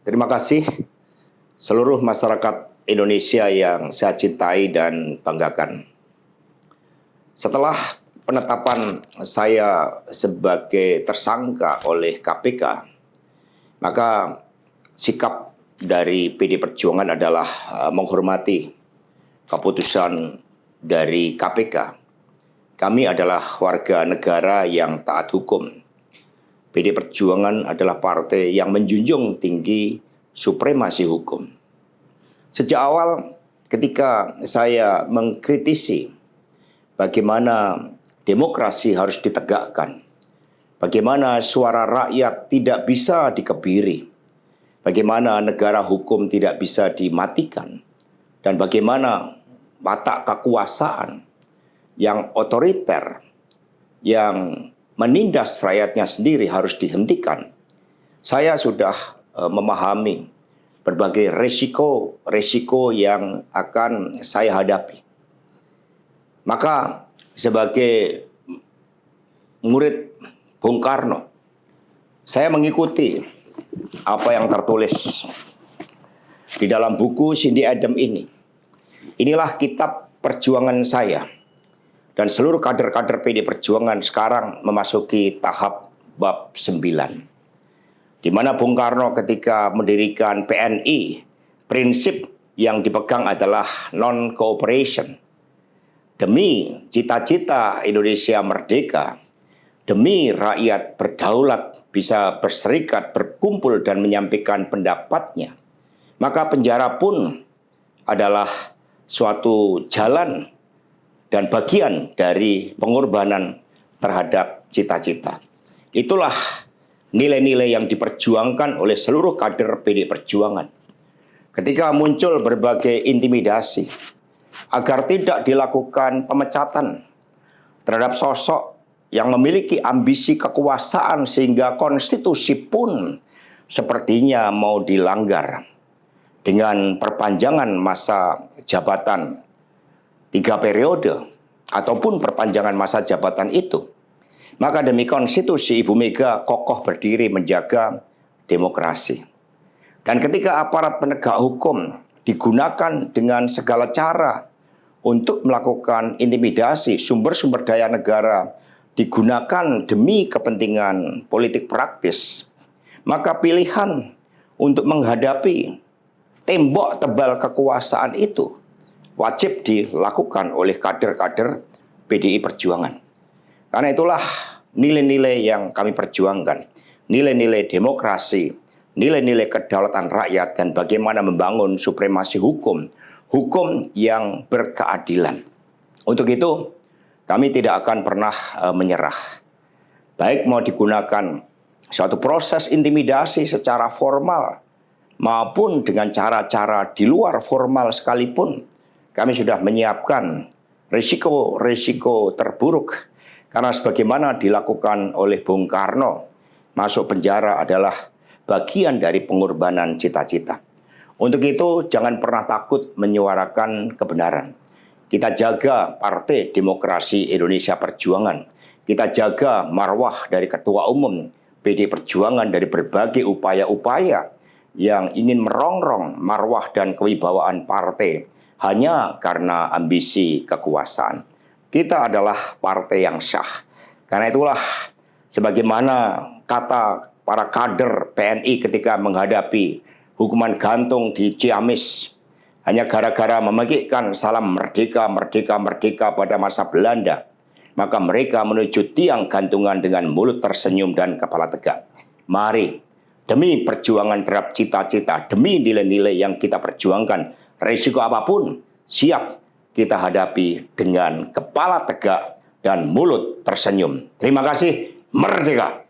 Terima kasih seluruh masyarakat Indonesia yang saya cintai dan banggakan. Setelah penetapan saya sebagai tersangka oleh KPK, maka sikap dari PD Perjuangan adalah menghormati keputusan dari KPK. Kami adalah warga negara yang taat hukum. PD Perjuangan adalah partai yang menjunjung tinggi supremasi hukum. Sejak awal ketika saya mengkritisi bagaimana demokrasi harus ditegakkan, bagaimana suara rakyat tidak bisa dikebiri, bagaimana negara hukum tidak bisa dimatikan, dan bagaimana watak kekuasaan yang otoriter, yang menindas rakyatnya sendiri harus dihentikan. Saya sudah memahami berbagai resiko yang akan saya hadapi. Maka sebagai murid Bung Karno, saya mengikuti apa yang tertulis di dalam buku Cindy Adams ini. Inilah kitab perjuangan saya. Dan seluruh kader-kader PD Perjuangan sekarang memasuki tahap bab 9. Di mana Bung Karno ketika mendirikan PNI, prinsip yang dipegang adalah non-cooperation. Demi cita-cita Indonesia merdeka, demi rakyat berdaulat bisa berserikat, berkumpul dan menyampaikan pendapatnya, maka penjara pun adalah suatu jalan dan bagian dari pengorbanan terhadap cita-cita. Itulah nilai-nilai yang diperjuangkan oleh seluruh kader PD Perjuangan. Ketika muncul berbagai intimidasi agar tidak dilakukan pemecatan terhadap sosok yang memiliki ambisi kekuasaan sehingga konstitusi pun sepertinya mau dilanggar dengan perpanjangan masa jabatan 3 periode ataupun perpanjangan masa jabatan itu, maka demi konstitusi Ibu Mega kokoh berdiri menjaga demokrasi. Dan ketika aparat penegak hukum digunakan dengan segala cara untuk melakukan intimidasi, sumber-sumber daya negara digunakan demi kepentingan politik praktis, maka pilihan untuk menghadapi tembok tebal kekuasaan itu wajib dilakukan oleh kader-kader PDI Perjuangan. Karena itulah nilai-nilai yang kami perjuangkan. Nilai-nilai demokrasi, nilai-nilai kedaulatan rakyat, dan bagaimana membangun supremasi hukum. Hukum yang berkeadilan. Untuk itu, kami tidak akan pernah menyerah. Baik mau digunakan suatu proses intimidasi secara formal, maupun dengan cara-cara di luar formal sekalipun, kami sudah menyiapkan risiko-risiko terburuk. Karena sebagaimana dilakukan oleh Bung Karno, masuk penjara adalah bagian dari pengorbanan cita-cita. Untuk itu jangan pernah takut menyuarakan kebenaran. Kita jaga Partai Demokrasi Indonesia Perjuangan. Kita jaga marwah dari Ketua Umum PD Perjuangan dari berbagai upaya-upaya yang ingin merongrong marwah dan kewibawaan partai hanya karena ambisi kekuasaan. Kita adalah partai yang sah. Karena itulah sebagaimana kata para kader PNI ketika menghadapi hukuman gantung di Ciamis hanya gara-gara memegikkan salam merdeka, merdeka, merdeka pada masa Belanda, maka mereka menuju tiang gantungan dengan mulut tersenyum dan kepala tegak. Mari, demi perjuangan terhadap cita-cita, demi nilai-nilai yang kita perjuangkan, risiko apapun siap kita hadapi dengan kepala tegak dan mulut tersenyum. Terima kasih, merdeka!